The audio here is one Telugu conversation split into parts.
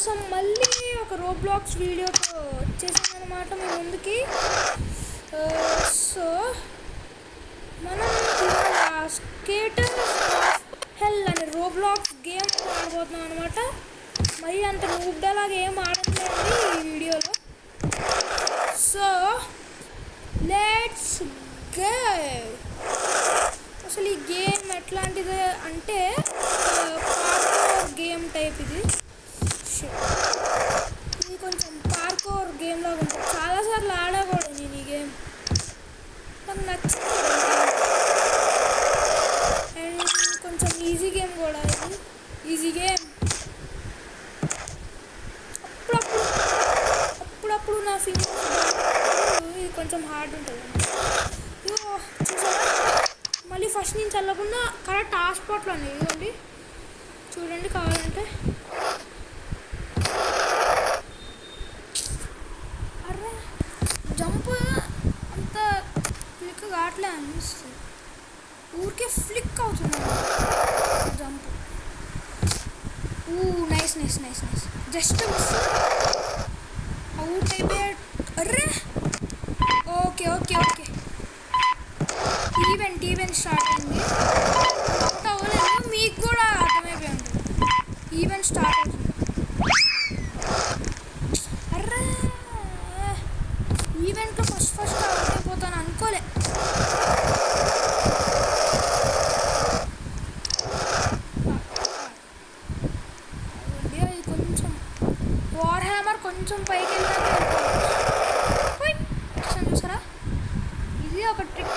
కోసం మళ్ళీ ఒక రోబ్లాక్స్ వీడియోతో వచ్చేసాను అన్నమాట మీ ముందుకి. సో మనం స్కేటర్ ఆఫ్ హెల్ అనే రోబ్లాక్స్ గేమ్ ఆడబోతున్నాం అనమాట. మరి అంత నూబ్డలాగా ఏం ఆడట్లేండి ఈ వీడియోలో. So let's go. అసలు ఈ గేమ్ ఎట్లాంటిది అంటే పార్కోర్ గేమ్ టైప్. ఇది కొంచెం పార్కోర్ గేమ్ లాగా ఉంటుంది. చాలాసార్లు ఆడకూడదు నేను ఈ గేమ్, నాకు నచ్చింది. అండ్ కొంచెం ఈజీ గేమ్ కూడా. ఇది ఈజీ గేమ్. అప్పుడప్పుడు నా ఫింగర్స్ ఇది కొంచెం హార్డ్ ఉంటుంది. చూసారా, మళ్ళీ ఫస్ట్ నుంచి వెళ్ళకుండా కరెక్ట్ ఆ స్పాట్లో ఇదిగోండి, చూడండి కావాలంటే. అరే జంప్ అంత క్లిక్ కావట్లే అనిపిస్తుంది, ఊరికే ఫ్లిక్ అవుతుంది jump. Nice nice nice nice. Just miss, out అయిపోయాడు. అర్రే okay okay okay. Event start అయింది. అవుట్ అవ్వలేదు, మీకు కూడా అర్థమైపోయి ఉంటుంది. ఈవెంట్ స్టార్ట్ అవుతుంది. అర్రే ఈవెంట్లో ఫస్ట్ అవుట్ అయిపోతాను అనుకోలే. అది కొంచెం వార్ హ్యామర్ కొంచెం పైకి వెళ్ళాక చూసారా, ఇది ఒక ట్రిక్.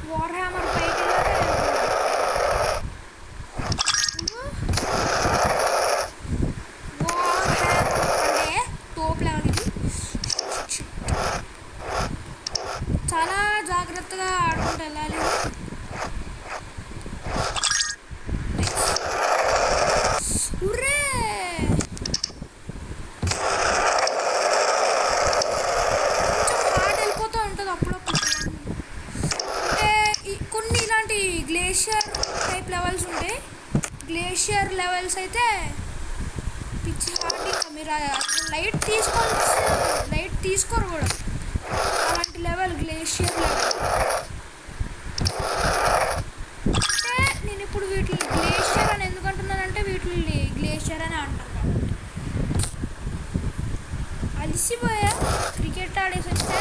వార్ హ్యామర్ పైకి వార్ హ్యామర్ అంటే టోప్ లెవెల్. ఇది చాలా జాగ్రత్తగా ఆడుకుంటూ వెళ్ళాలి. గ్లేషియర్ టైప్ లెవెల్స్ ఉంటాయి. గ్లేషియర్ లెవెల్స్ అయితే పిచ్చి హార్డ్. ఇంకా మీరు లైట్ తీసుకోరు కూడా. అలాంటి లెవెల్ గ్లేషియర్ లెవెల్. అంటే నేను ఇప్పుడు వీటిని గ్లేషియర్ అని ఎందుకు అంటున్నానంటే వీటిని గ్లేషియర్ అని అంటాను కాబట్టి. అలసిపోయా క్రికెట్ ఆడేసి వస్తే.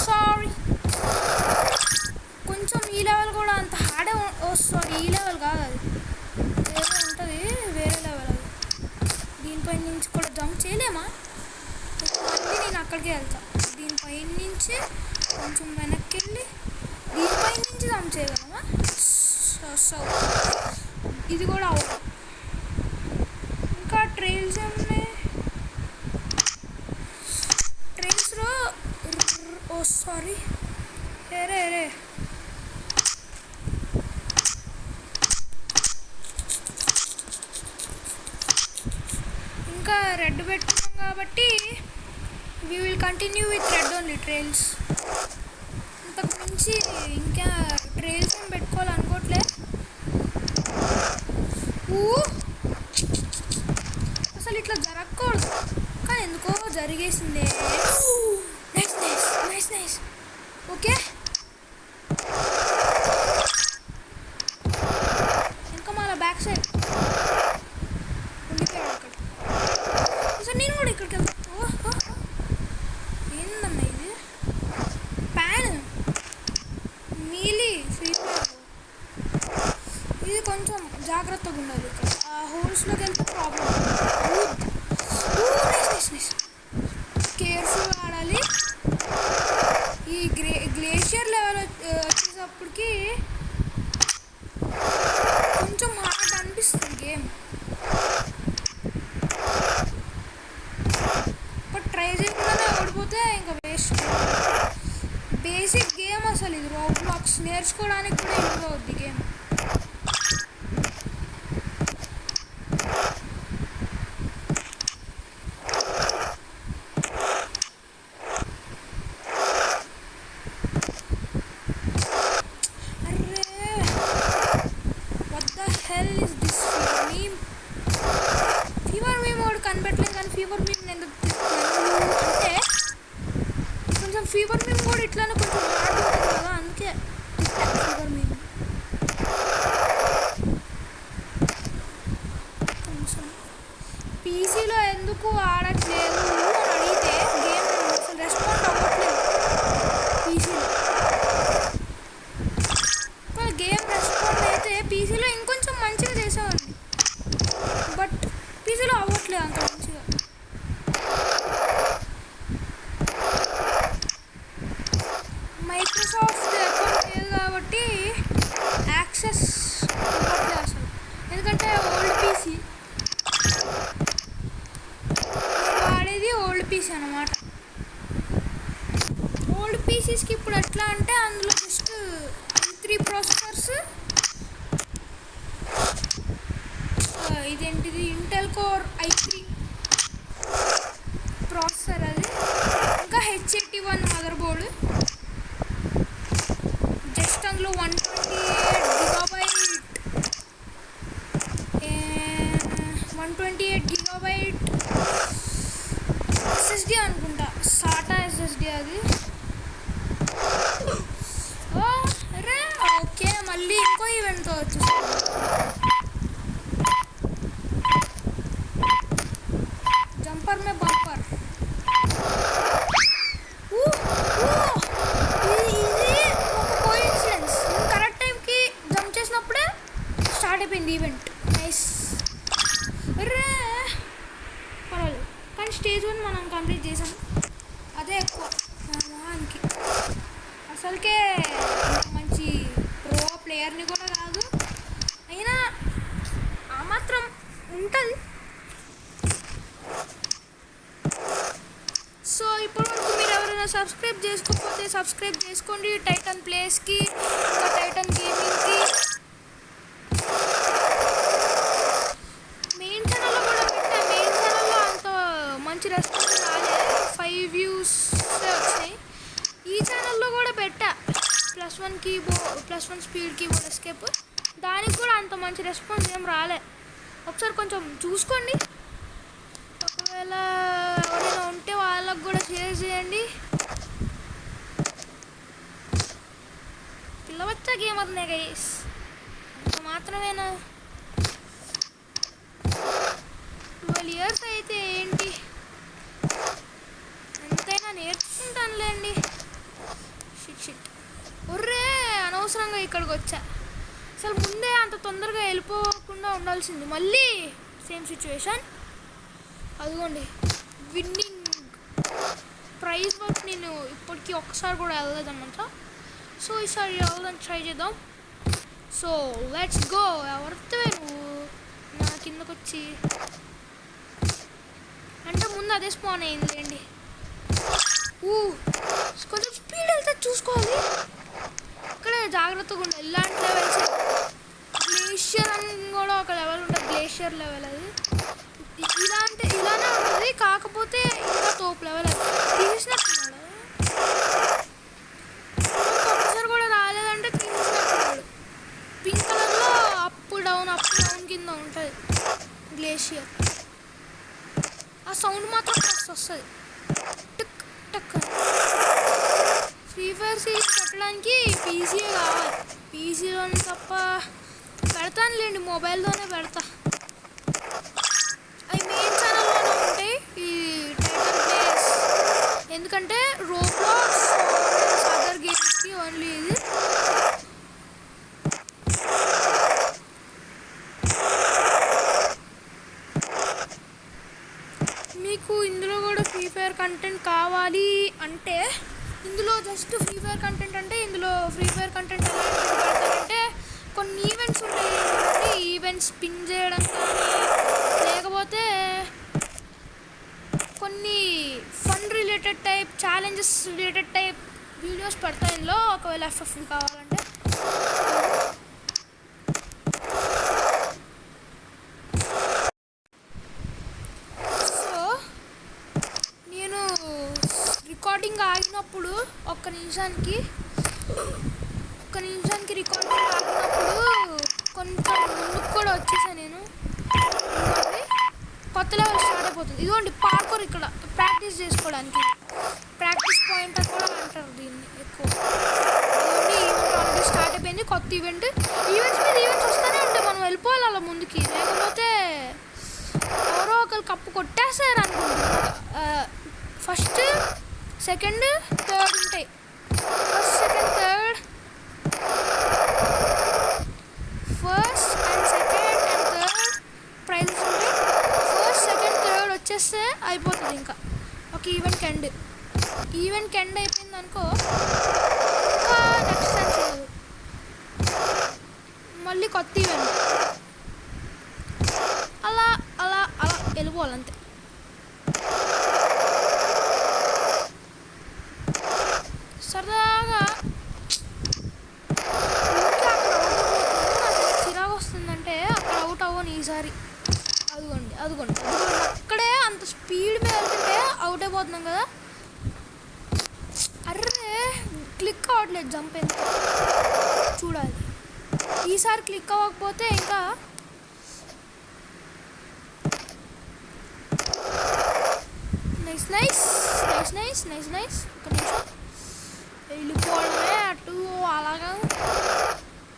సారీ కొంచెం ఈ లెవెల్ కూడా అంత హార్డే. ఈ లెవెల్ కాదు, అది వేరే ఉంటుంది, వేరే లెవెల్ అది. దీనిపై నుంచి కూడా జంప్ చేయలేమా? మళ్ళీ నేను అక్కడికే వెళ్తాను. దీనిపై నుంచి కొంచెం వెనక్కి వెళ్ళి దీనిపై నుంచి జంప్ చేయగలమా? సో ఇది కూడా అవును. ఇంకా ట్రైల్స్ ఉన్నాయి. ట్రైల్స్లో సారీ రే ఇంకా రెడ్ పెట్టుకున్నాం కాబట్టి we will continue with red only trails. ఇంతకు మించి ఇంకా ట్రైల్స్ ఏం పెట్టుకోవాలనుకోవట్లే. అసలు ఇట్లా జరగకూడదు కానీ ఎందుకో జరిగేసిందే. Nice nice nice nice. Okay ఇంకా మళ్ళీ బ్యాక్ సైడ్ ఉండిపోయాడు అక్కడ. సార్ నేను కూడా ఇక్కడికి వెళ్తాను. ఏందమ్మా ఇది? Pan mealy free fire. ఇది కొంచెం జాగ్రత్తగా ఉండాలి. ఇక్కడ ఆ హోల్స్లోకి వెళ్తే ప్రాబ్లం. Nice nice. కేర్ఫుల్గా ఆడాలి. ఈ గ్లేషియర్ లెవెల్ వచ్చేటప్పటికి కొంచెం హార్డ్ అనిపిస్తుంది గేమ్. బట్ ట్రై చేయకుండానే ఓడిపోతే ఇంకా వేస్ట్. బేసిక్ గేమ్ అసలు ఇది. రోబ్లాక్స్ నేర్చుకోవడానికి కూడా ఇంప్రూవ్ అవుద్ది గేమ్. మైక్రోసాఫ్ట్ అకౌంట్ లేదు కాబట్టి యాక్సెస్ ఇవ్వట్లేదు అసలు. ఎందుకంటే ఓల్డ్ పీసీ వాడేది ఓల్డ్ పీసీ అనమాట. ఓల్డ్ పీసీస్కి ఇప్పుడు ఎట్లా అంటే అందులో జస్ట్ i3 ప్రాసెసర్స్, ఇదేంటిది ఇంటెల్ కోర్ i3 ప్రాసెసర్, అది ఇంకా H81 మదర్ బోర్డు. జస్ట్ అందులో 128 GB SSD అనుకుంటా, సాటా SSD అది. అరే ఓకే, మళ్ళీ ఇంకో ఈవెంట్తో వచ్చేసాను. జంపర్ మే బంపర్. ఇది ఒక కోఇన్సిడెన్స్. కరెక్ట్ టైంకి జంప్ చేసినప్పుడే స్టార్ట్ అయిపోయింది ఈవెంట్. నైస్. అరే పర్వాలేదు, కానీ స్టేజ్ 1 మనం కంప్లీట్ చేసాం, అదే ఎక్కువ నా మొహానికి. అసలుకే మంచి ప్రో ప్లేయర్ని కూడా కాదు, అయినా ఆ మాత్రం ఉంటుంది. సో ఇప్పుడు మీరు ఎవరైనా సబ్స్క్రైబ్ చేసుకోకపోతే సబ్స్క్రైబ్ చేసుకోండి. టైటన్ ప్లేస్కి, ఇంకా టైటన్ గేమింగ్కి. మెయిన్ ఛానల్లో కూడా పెట్టా. మెయిన్ ఛానల్లో అంత మంచి రెస్పాన్స్ రాలేదు, 5 views వచ్చినాయి. ఈ ఛానల్లో కూడా పెట్టా +1 స్పీడ్ కీబోర్డ్ ఎస్కేప్. దానికి కూడా అంత మంచి రెస్పాన్స్ ఏం రాలే. ఒకసారి కొంచెం చూసుకోండి. ఒకవేళ ఎవరైనా ఉంటే వాళ్ళకు కూడా షేర్ చేయండి. పిల్లవచ్చా గేమర్నే గైస్, అంత మాత్రమేనా? 12 years అయితే ఏంటి, ఎంతైనా నేర్చుకుంటానులేండి. షిట్ ఒర్రే, అనవసరంగా ఇక్కడికి వచ్చా. అసలు ముందే అంత తొందరగా వెళ్ళిపోకుండా ఉండాల్సింది. మళ్ళీ సేమ్ సిచ్యువేషన్. అదిగోండి విన్నింగ్ ప్రైజ్ వర్క్. నేను ఇప్పటికీ ఒక్కసారి కూడా వెళ్ళలేదన్నమాట. సో ఈసారి వెళ్ళదని ట్రై చేద్దాం. So let's go. ఎవరితో నువ్వు నా కిందకు వచ్చి అంటే ముందు అదే స్పాన్ అయిందిలేండి. కొంచెం స్పీడ్ వెళ్తే చూసుకోవాలి. ఇక్కడే జాగ్రత్తగా ఉండాలి. ఇలాంటి లెవెల్స్ గ్లేషియర్ అని కూడా ఒక లెవెల్ ఉంటుంది, గ్లేషియర్ లెవెల్. అది ఇలానే ఉంటుంది, కాకపోతే ఇంకా తోపు లెవెల్. అది తీసినట్టున్నాడు, ఒక్కసారి కూడా రాలేదంటే తీసినట్టున్నాడు. పింక్ కలర్లో అప్ డౌన్ కింద ఉంటుంది గ్లేషియర్. ఆ సౌండ్ మాత్రం ఫస్ట్ వస్తుంది, టిక్ టక్. ఫ్రీ ఫైర్ సిరీస్ పెట్టడానికి పీసీయే కావాలి. పీసీలోని తప్ప పెడతానులేండి, మొబైల్లోనే పెడతా. అవి మెయిన్ ఛానల్లోనే ఉంటాయి ఈ టైటన్ ప్లేస్. ఎందుకంటే రోబ్లాక్స్ అదర్ గేమ్స్కి ఓన్లీ ఇది. మీకు ఇందులో కూడా ఫ్రీ ఫైర్ కంటెంట్ కావాలి అంటే, ఇందులో జస్ట్ ఫ్రీ ఫైర్ కంటెంట్ అంటే, ఇందులో ఫ్రీ ఫైర్ కంటెంట్ ఎలా పెడతారంటే కొన్ని ఈవెంట్స్ ఉంటాయి. ఈవెంట్స్ స్పిన్ చేయడం కానీ, లేకపోతే కొన్ని fun related type, challenges related type videos పెడతాయి ఇందులో. ఒకవేళ FF కావాలంటే రికార్డింగ్ ఆగినప్పుడు ఒక్క నిమిషానికి రికార్డింగ్ ఆగినప్పుడు కొంచెం ముందుకు కూడా వచ్చేసాను నేను. కొత్త లెవెల్ స్టార్ట్ అయిపోతుంది. ఇదిగోండి పార్కూర్, ఇక్కడ ప్రాక్టీస్ చేసుకోవడానికి ప్రాక్టీస్ పాయింట్ అని కూడా అంటారు దీన్ని ఎక్కువ. ఇదిగోండి ఈవెంట్ ఆల్రెడీ స్టార్ట్ అయిపోయింది, కొత్త ఈవెంట్స్ మీద ఈవెంట్స్ వస్తూనే ఉంటాయి. మనం వెళ్ళిపోవాలి అలా ముందుకి, లేకపోతే ఎవరో ఒకరు కప్పు కొట్టేస్తారు అనుకుంటున్నా. ఫస్ట్, సెకండ్, థర్డ్ ఉంటాయి. First, second, third, first and second and third prices ఉంటాయి. ఫస్ట్, సెకండ్, థర్డ్ వచ్చేస్తే అయిపోతుంది. ఇంకా ఒక ఈవెంట్కి ఎండ్ అయిపోయింది అనుకో, ఇంకా కొత్త ఈవెంట్. అలా అలా అలా వెళ్ళిపోవాలి అంతే. సరదాగా చిరాకు వస్తుందంటే అక్కడ అవుట్ అవ్వను ఈసారి. అదిగోండి అదిగోండి అక్కడే అంత స్పీడ్ మీద వెళ్తుంటే అవుట్ అయిపోతున్నాం కదా. అర్రే క్లిక్ అవ్వట్లేదు జంప్ ఎందుకు చూడాలి. ఈసారి క్లిక్ అవ్వకపోతే ఇంకా nice nice nice nice nice nice. ఒక నిమిషం వెళ్ళిపోవడమే అటు అలాగా.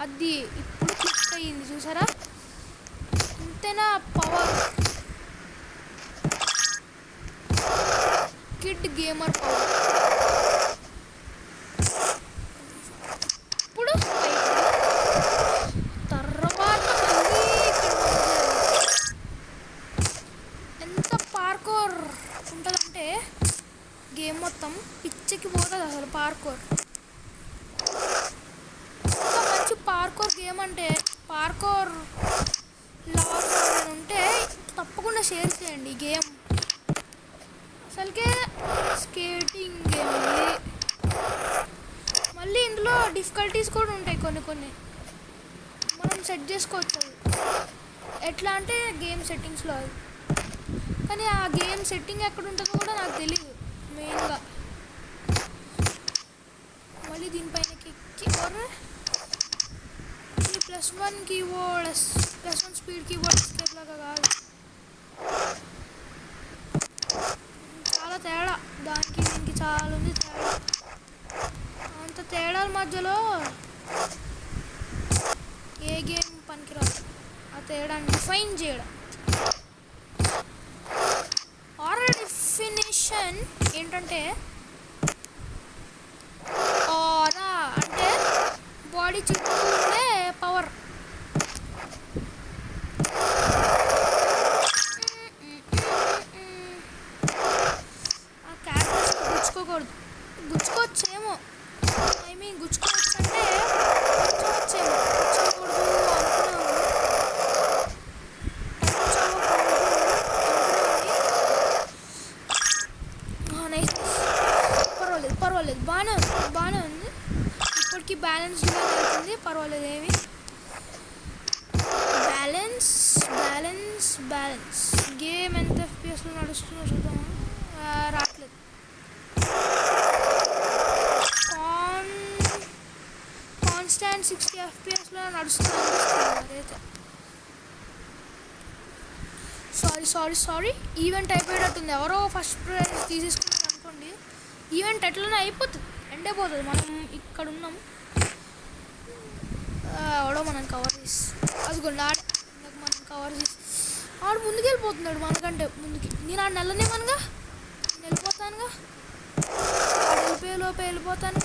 అది ఇప్పుడు క్లిక్ అయ్యింది చూసారా. అంతేనా పవర్, కిడ్ గేమర్ పవర్. ఇప్పుడు తర్వాత ఎంత పార్కోర్ ఉంటుందంటే గేమ్ మొత్తం పిచ్చెక్కి పోతుంది అసలు. పార్కోర్ మంచి పార్కోర్ గేమ్ అంటే పార్కోర్ లాగ్ ఉంటే తప్పకుండా షేర్ చేయండి. ఈ గేమ్ అసలుకే స్కేటింగ్ గేమ్ ఇది. మళ్ళీ ఇందులో డిఫికల్టీస్ కూడా ఉంటాయి కొన్ని కొన్ని, మనం సెట్ చేసుకోవచ్చు. ఎట్లా అంటే గేమ్ సెట్టింగ్స్లో అది. కానీ ఆ గేమ్ సెట్టింగ్ ఎక్కడ ఉంటుందో కూడా నాకు తెలియదు మెయిన్గా. మళ్ళీ దీనిపైనకి ఎక్కి +1 కీబోర్డ్ +1 స్పీడ్ కీబోర్డ్ ఎస్కేప్ లాగా కాదు, చాలా తేడా. దానికి దీనికి చాలా ఉంది తేడా. అంత తేడాల మధ్యలో ఏ గేమ్ పనికిరాదు ఆ తేడాన్ని డిఫైన్ చేయడం. ఆర్ఆర్ డెఫినిషన్ ఏంటంటే ఆరా అంటే బాడీ చుట్టూ ఉండే పవర్. ఆ క్యారెక్టర్స్ గుచ్చుకోకూడదు. గుచ్చుకోవచ్చేమో, ఐ మీన్ గుచ్చుకోవచ్చు అంటే గుచ్చుకోవచ్చేమో, గుచ్చుకోకూడదు అనుకున్నాను. పర్వాలేదు పర్వాలేదు బాగానే ఉంది బాగానే ఉంది. ఇప్పటికీ బ్యాలెన్స్గా వెళ్తుంది, పర్వాలేదు ఏమి. Balance balance balance. గేమ్ ఎంత FPS నడుస్తుందో చూద్దాం. రావట్లేదు. కాన్స్టాంట్ 60 FPS నడుస్తుంది అదైతే. సారీ ఈవెంట్ అయిపోయేటట్టుంది. ఎవరో ఫస్ట్ ప్రైజ్ తీసేసుకున్నారు అనుకోండి, ఈవెంట్ ఎట్లనే అయిపోతుంది, ఎండ్ అయిపోతుంది. మనం ఇక్కడ ఉన్నాం, ఎవడో మనం కవర్ చేసి అదిగోండి ఆడ మనం కవర్ చేసి ఆడు ముందుకు వెళ్ళిపోతున్నాడు మనకంటే ముందుకి. నేను ఆడు నెల్లనేమనగా నేను వెళ్ళిపోతానుగా. ఆడు వెళ్ళిపోయే లోపే వెళ్ళిపోతాను.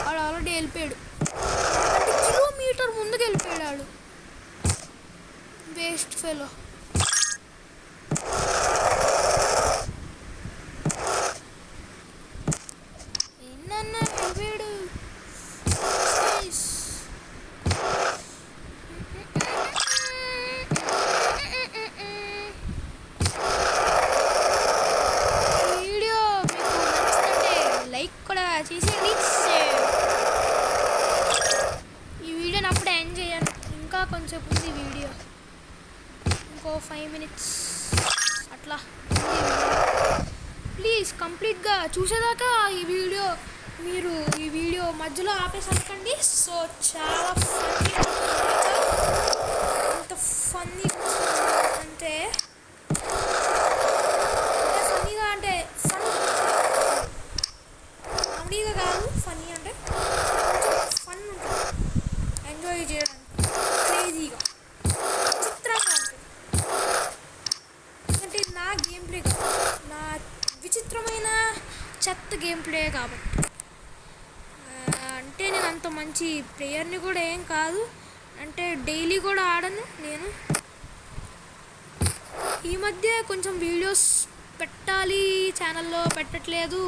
ఆడు ఆల్రెడీ వెళ్ళిపోయాడు అంటే కిలోమీటర్ ముందుకు వెళ్ళిపోయాడు ఆడు. Waste fellow. ఏంటన్నా వెళ్ళిపోయాడు. వీడియో మీకు నచ్చినట్టే లైక్ కూడా చేసేయండి. ఈ వీడియోని అప్పుడే ఎండ్ చేయను, ఇంకా కొంచెం ఉంది వీడియో, ఇంకో 5 minutes అట్లా ఉంది వీడియో. ప్లీజ్ కంప్లీట్గా చూసేదాకా మీరు ఈ వీడియో మధ్యలో ఆపేసనుకోండి. సో చాలా ఫన్నీ, అంత ఫన్నీ అంటే ఫన్నీగా అంటే కామెడీగా కాదు, ఫన్నీ అంటే ఫన్ ఉంటుంది, ఎంజాయ్ చేయడానికి, క్రేజీగా చిత్రంగా ఉంటుంది. ఎందుకంటే నా గేమ్ ప్లే కాదు, నా విచిత్రమైన చెత్త గేమ్ ప్లే కాబట్టి. అంటే నేను అంత మంచి ప్లేయర్ని కూడా ఏం కాదు, అంటే డైలీ కూడా ఆడను నేను. ఈ మధ్య కొంచెం వీడియోస్ పెట్టాలి ఛానల్లో, పెట్టట్లేదు.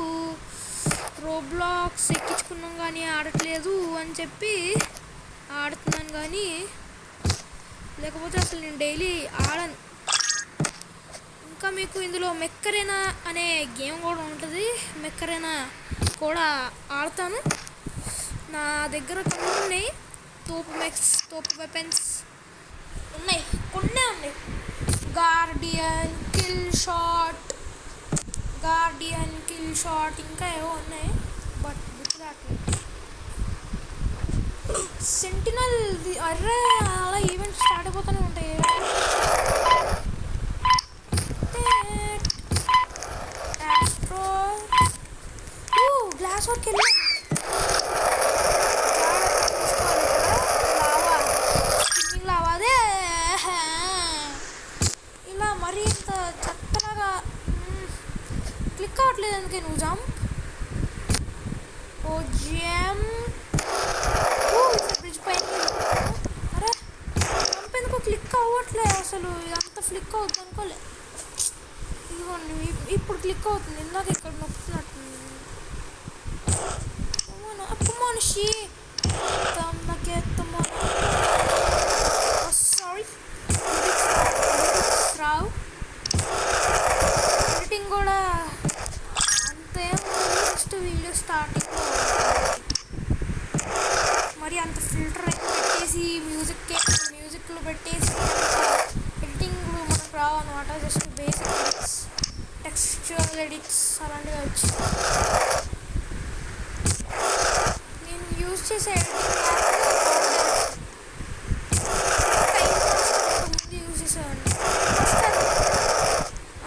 రోబ్లాక్స్ ఎక్కించుకున్నాం కానీ ఆడట్లేదు అని చెప్పి ఆడుతున్నాను. కానీ లేకపోతే అసలు నేను డైలీ ఆడను. ఇంకా మీకు ఇందులో మెక్కరేనా అనే గేమ్ కూడా ఉంటుంది. మెక్కరేనా కూడా ఆడతాను. నా దగ్గర కొన్ని ఉన్నాయి. తోపు వెపన్స్ ఉన్నాయి, కొన్నే ఉన్నాయి. గార్డియన్ కిల్ షాట్ ఇంకా ఏవో ఉన్నాయి, బట్ గుర్తురాట్లేదు. సెంటినల్ అర్రే అలా ఈవెంట్స్ స్టార్ట్ అయిపోతూనే ఉంటాయి. గ్లాస్ వర్క్ వెళ్ళాం. లావా అదే ఇలా మరీ ఇంత చెత్తలాగా క్లిక్ అవ్వట్లేదు. అందుకే నువ్వు జంప్ బ్రిడ్జ్ పైన. అరే జంప్ ఎందుకో క్లిక్ అవ్వట్లేదు అసలు. ఇదంతా ఫ్లిక్ అవుతుంది అనుకోలే. ఇదిగోండి ఇప్పుడు క్లిక్ అవుతుంది. ఇందాక ఇక్కడ నొక్కుతున్నట్టుంది. మనిషి సారీ రావు. ఎడిటింగ్ కూడా అంతే. ఫస్ట్ వీడియో స్టార్టింగ్లో మరి అంత ఫిల్టర్ పెట్టేసి మ్యూజిక్లో పెట్టేసి ఎడిటింగ్లు మనకు రావు అనమాట. జస్ట్ బేసిక్ ఎడిట్స్, టెక్స్చురల్ ఎడిట్స్ అలాంటివి వచ్చి నేను యూజ్ చేసే ఎడిటింగ్ ముందు యూజ్ చేసేవాడిని.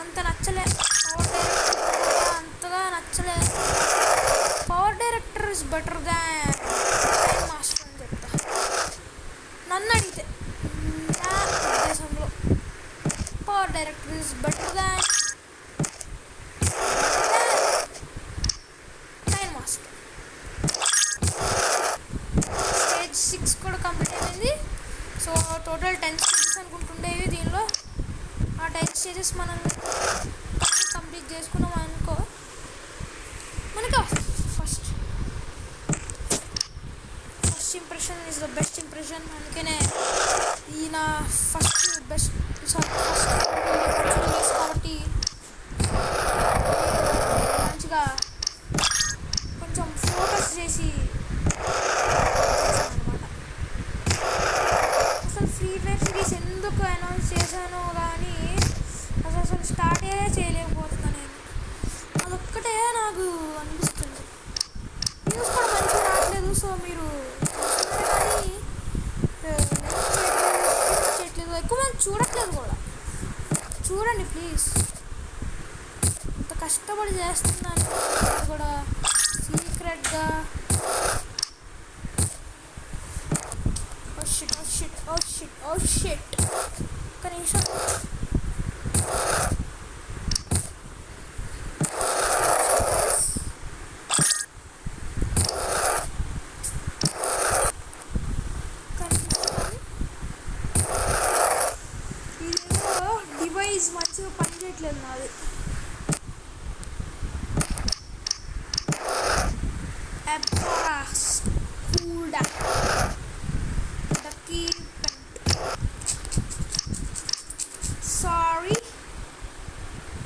అంత నచ్చలే అంతగా నచ్చలే. Power director is better than time master అని చెప్తా. నన్ను అడిగితే నా ఉద్దేశంలో power director is better than time master. Stage 6 కూడా కంప్లీట్ అయింది. సో టోటల్ 10 స్టేజెస్ అనుకుంటుండేవి దీనిలో. ఆ 10 స్టేజెస్ మనం కంప్లీట్ చేసుకున్నాం అనుకో, మనకి first impression is the best impression. అందుకనే ఈ నా ఫస్ట్ కాబట్టి మంచిగా కొంచెం ఫోకస్ చేసి అనమాట. అసలు ఫ్రీ ఫైర్ సిరీస్ ఎందుకు అనౌన్స్ చేశానో కానీ అసలు స్టార్టే చేయలేకపోతున్నా నేను. అదొక్కటే నాకు అనిపిస్తుంది. న్యూస్ కూడా మంచిగా రావట్లేదు. సో మీరు కానీ చేయట్లేదు, ఎక్కువ మంది చూడట్లేదు కూడా. చూడండి ప్లీజ్. ఇంత కష్టపడి చేస్తున్నాను కూడా సీక్రెట్గా. ఓ షిట్ ఒక్క నిమిషం. ఇదేదో డివైస్ మంచిగా పనిచేయట్లేదు నాది. సారీ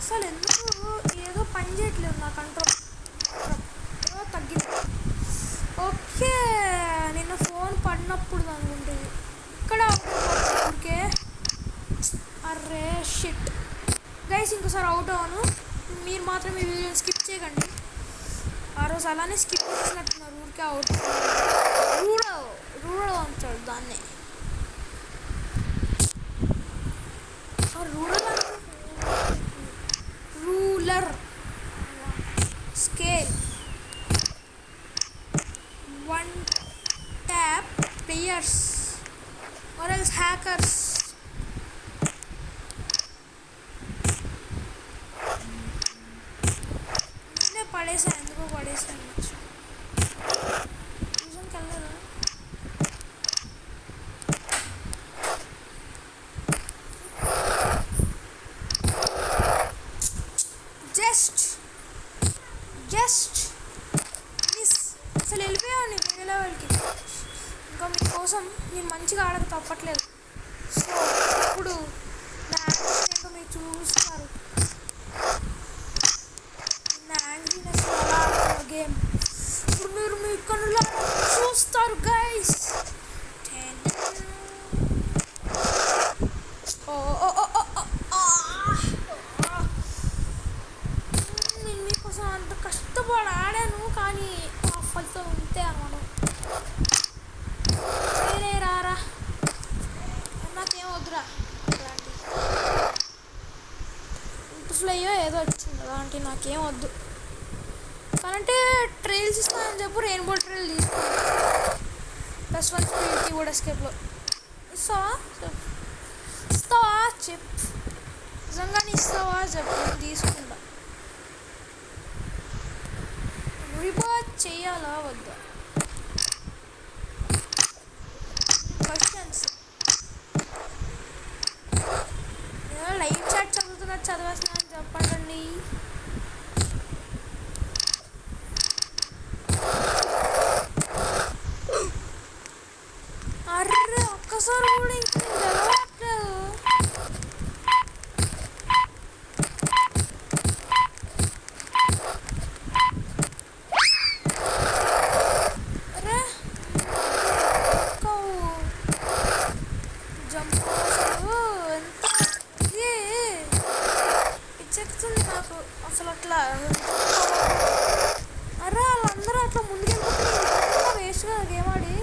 అసలు ఎందుకు ఏదో పని చేయట్లేదు నా కంట్రోల్. తగ్గింది. ఓకే నిన్న ఫోన్ పడినప్పుడు అనుకుంటుంది ఇక్కడ ఊరికే. అర్రే షిట్ గైస్, ఇంకోసారి అవుట్ అవ్వను. మీరు మాత్రం ఈ వీడియోని స్కిప్ చేయకండి. ఆ రోజు అలానే స్కిప్ చేసినట్టున్నారు. ఊరికే అవుట్ రూరల్ అంటాడు దాన్ని. Ruler scale 1 tap players or else hackers. నేనే పడేసాను. ఎందుకో పడేసాను. ట్యూషన్కి వెళ్ళలేదు. Just miss. అసలు వెళ్ళిపోయాను వేరే లెవెల్కి. ఇంకా మీకోసం నేను మంచిగా ఆడక తప్పట్లేదు. సో అలాంటివి నాకేం వద్దు. కానంటే ట్రైల్స్ ఇస్తానని చెప్పు, రెయిన్బో ట్రైల్ తీసుకున్నాను +1 స్పీడ్కి కూడా ఎస్కేప్లో. ఇస్తావా చెప్పు, నిజంగానే ఇస్తావా చెప్పు, నేను తీసుకుంటా. రిపోర్ట్ చెయ్యాలా వద్దా క్వశ్చన్స్. లైవ్ చాట్ చదువుతున్నట్టు చదివేస్తున్నా అని చెప్పండి. అర్రే ఒక్కసారి కూడా ఇంకా చదవట్లేదు. అరే జంప్ అసలు ఎంత ఇది పిచ్చెక్కుతుంది నాకు అసలు అట్లా. అరే వాళ్ళందరూ అట్లా ముందుకెళ్ళిపోతుంది, వేస్ట్ కదా గేమ్ ఆడి.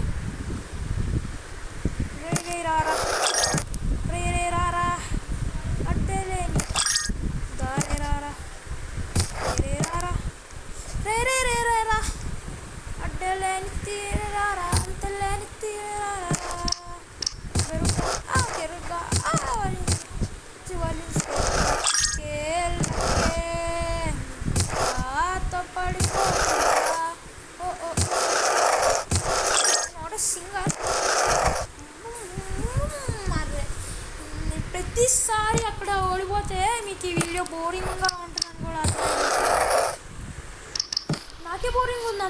రే రారా అడ్డేలేని దారి రారా రా అడ్డలేని తీరారా అంతలేని తీరారా కెరుగ్గా పడిపోతుందా. సింగర్ ప్రతిసారి అక్కడ ఓడిపోతే మీకు ఈ వీడియో బోరింగ్గా ఉంటుందని కూడా అర్థం. నాకే బోరింగ్ ఉంది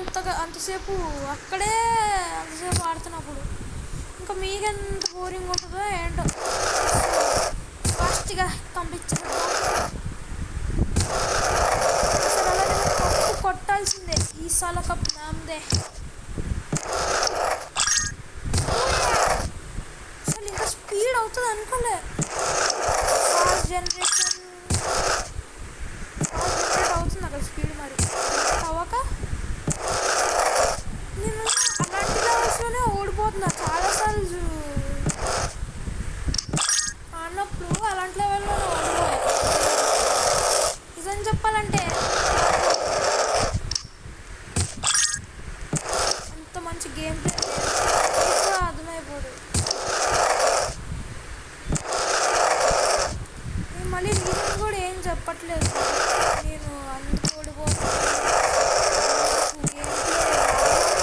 అంతసేపు అక్కడే అంతసేపు ఆడుతున్నప్పుడు. ఇంకా మీకెంత బోరింగ్ ఉంటుందో ఏంటో. ఫాస్ట్గా పంపించడం కప్పు కొట్టాల్సిందే, ఈసారి కప్ నామదే. అసలు ఇంకా స్పీడ్ అవుతుంది అనుకోలే. ఫాస్ట్ జనరేట్ అవుతుంది అక్కడ స్పీడ్. మరి అవ్వక నేను అలాంటి లెవెల్స్లోనే ఓడిపోతున్నా చాలాసార్లు అన్నప్పుడు. అలాంటి లెవెల్లోనే ఓడిపోయా. నిజం చెప్పాలంటే అంత మంచి గేమ్ ప్లే కూడా అర్థమైపోదు. నేను మళ్ళీ రీజన్ కూడా ఏం చెప్పట్లేదు. నేను అందుకు ఓడిపోతున్నా గేమ్ ప్లే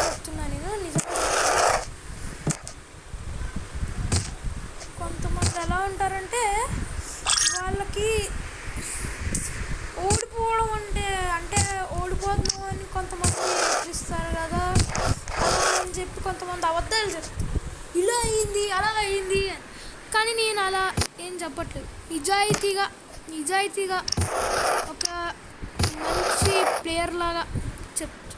చెప్తున్నా. నేను నిజంగా కొంతమంది ఎలా ఉంటారంటే వాళ్ళకి ఓడిపోవడం అంటే ఓడిపోతున్నాం అని కొంతమంది ఎదురిస్తారు కదా. అలా అని చెప్పి కొంతమంది అబద్ధాలు చెప్తారు, ఇలా అయింది అలా అయింది అని. కానీ నేను అలా ఏం చెప్పట్లేదు. నిజాయితీగా ఒక మంచి ప్లేయర్ లాగా చెప్తా.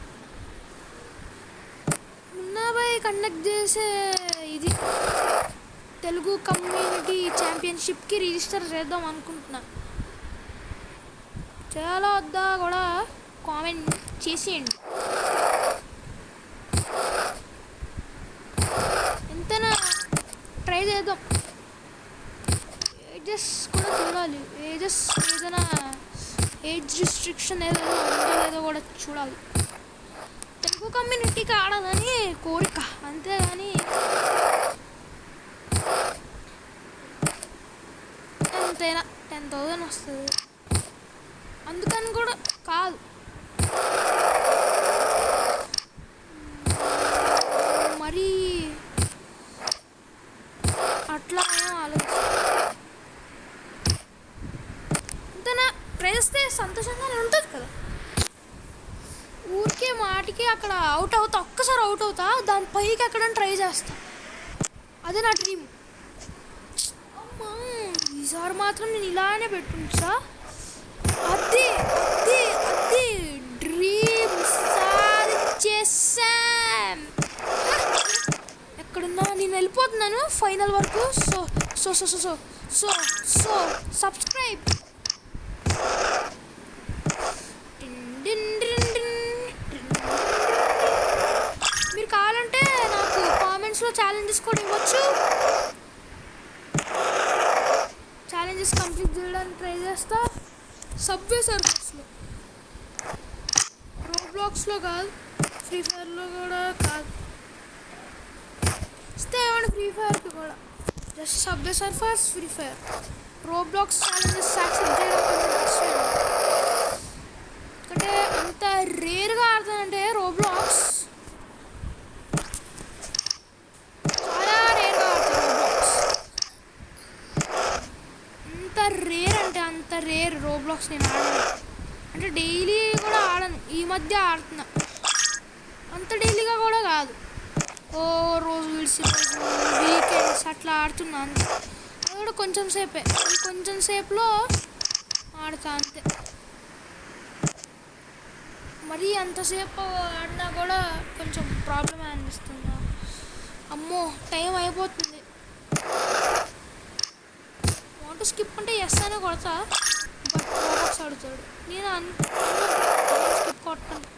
మున్నాబాయ్ కండక్ట్ చేసే ఇది తెలుగు కమ్యూనిటీ ఛాంపియన్షిప్కి రిజిస్టర్ చేద్దాం అనుకుంటున్నా. చాలా వద్దా కూడా కామెంట్ చేసేయండి. ఎంతైనా ట్రై చేద్దాం. ఏజెస్ కూడా చూడాలి. ఏదైనా ఏజ్ రిస్ట్రిక్షన్ ఏదైనా ఉందో లేదో కూడా చూడాలి. తెలుగు కమ్యూనిటీకి ఆడాలని కోరిక, అంతేగాని ఎంతైనా 10,000 వస్తుంది అందుకని కూడా కాదు. మరీ అట్లా అంతేనా ప్రేస్తే సంతోషంగానే ఉంటుంది కదా. ఊరికే మాటికి అక్కడ అవుట్ అవుతా, ఒక్కసారి అవుట్ అవుతా, దాని పైకి ఎక్కడానికి ట్రై చేస్తా. అదే నా డ్రీమ్. అమ్మా ఈసారి మాత్రం నేను ఇలానే పెట్టుంచా. అది డ్రీమ్ సాధించేసాం. ఎక్కడున్నా నేను వెళ్ళిపోతున్నాను ఫైనల్ వరకు. So subscribe. మీరు కావాలంటే నాకు కామెంట్స్లో ఛాలెంజెస్ కూడా ఇవ్వచ్చు. ఛాలెంజెస్ కంప్లీట్ చేయడానికి ట్రై చేస్తా. సబ్వే సర్ఫర్స్లో రోబ్లాక్స్లో కాదు, ఫ్రీ ఫైర్లో కూడా కాదు. ఇస్తే ఏమంటే ఫ్రీ ఫైర్కి కూడా just subway Surfers, free fire, Roblox challenges accept చేయడం కొంచెం కష్టం. ఎందుకంటే ఎంత రేర్గా ఆడతానంటే రోబ్లాక్స్, చాలా రేర్గా ఆడతాను రోబ్లాక్స్. అంత రేర్ అంటే అంత రేర్ రోబ్లాక్స్ నేను ఆడను. అంటే డైలీ కూడా ఆడను, ఈ మధ్య ఆడుతున్నా. అంత డైలీగా కూడా కాదు, ఓ రోజు విడిచి రోజు వీకెండ్స్ అట్లా ఆడుతున్నాను. అది కూడా కొంచెం సేపే, కొంచెం సేపులో ఆడతా అంతే. మరీ అంతసేపు ఆడినా కూడా కొంచెం ప్రాబ్లమే అనిపిస్తుంది. అమ్మో టైం అయిపోతుంది. వాంట్ స్కిప్ అంటే ఎస్ అనే కొడతా, బట్ రోబాక్స్ అడుగుతాడు. నేను స్కిప్ కొట్టాను.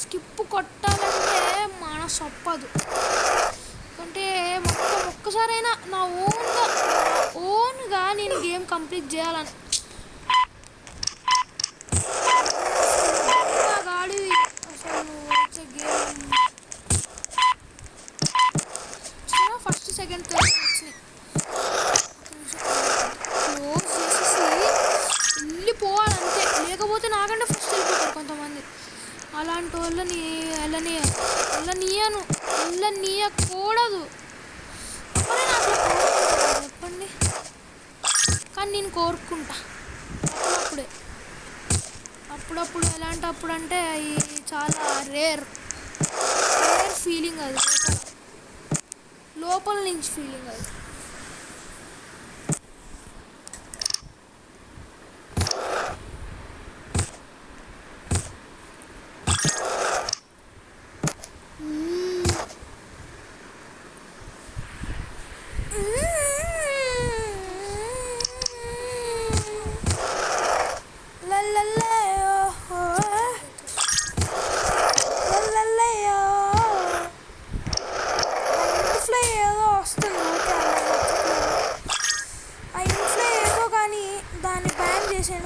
స్కిప్ కొట్టాలంటే మనసు ఒప్పదు. అంటే ఒక్కసారైనా నా ఓన్గా నేను గేమ్ కంప్లీట్ చేయాలని. గాడి అసలు వచ్చే గేమ్ ఫస్ట్ సెకండ్ థర్డ్ వచ్చినాయి. క్లోజ్ చేసేసి వెళ్ళిపోవాలంతే, లేకపోతే నాకంటే ఫస్ట్ వెళ్ళిపోతారు కొంతమంది. అలాంటి వాళ్ళని వెళ్ళనీయకూడదు. చెప్పండి, కానీ నేను కోరుకుంటా అప్పుడప్పుడు. ఎలాంటప్పుడు అంటే ఇది చాలా రేర్ ఫీలింగ్, అది లోపల నుంచి ఫీలింగ్. అది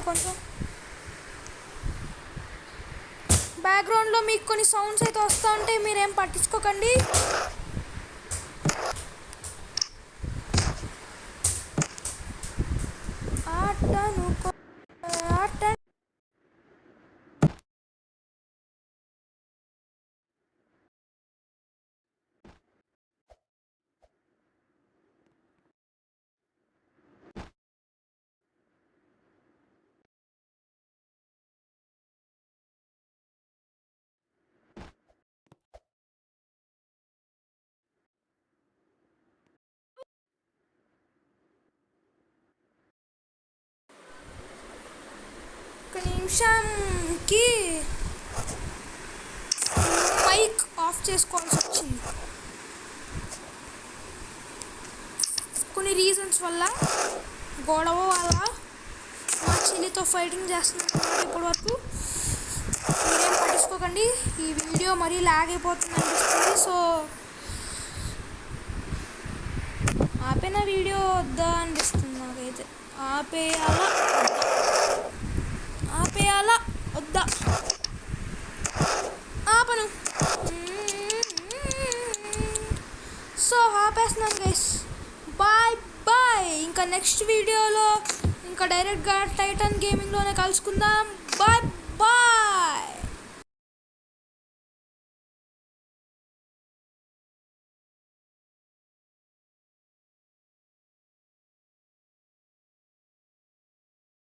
కొంచెం బ్యాక్గ్రౌండ్లో మీకు కొన్ని సౌండ్స్ అయితే వస్తూ ఉంటాయి, మీరేం పట్టించుకోకండి. ఒక నిమిషంకి మైక్ ఆఫ్ చేసుకోవాల్సి వచ్చింది కొన్ని రీజన్స్ వల్ల. గొడవ వల్ల మా చెల్లితో ఫైటింగ్ చేస్తున్నాను ఇప్పటి వరకు. మీరేం పట్టించుకోకండి, ఈ వీడియో మరీ లాగ్ అయిపోతుంది అనిపిస్తుంది. సో ఆపేనా వీడియో వద్దా అనిపిస్తుంది నాకైతే. ఆపేయాలా వద్దా? ఆపను. సో ఆపేస్తున్నాను గైస్, బాయ్ బాయ్. ఇంకా నెక్స్ట్ వీడియోలో ఇంకా డైరెక్ట్గా టైటన్ గేమింగ్లోనే కలుసుకుందాం. బాయ్.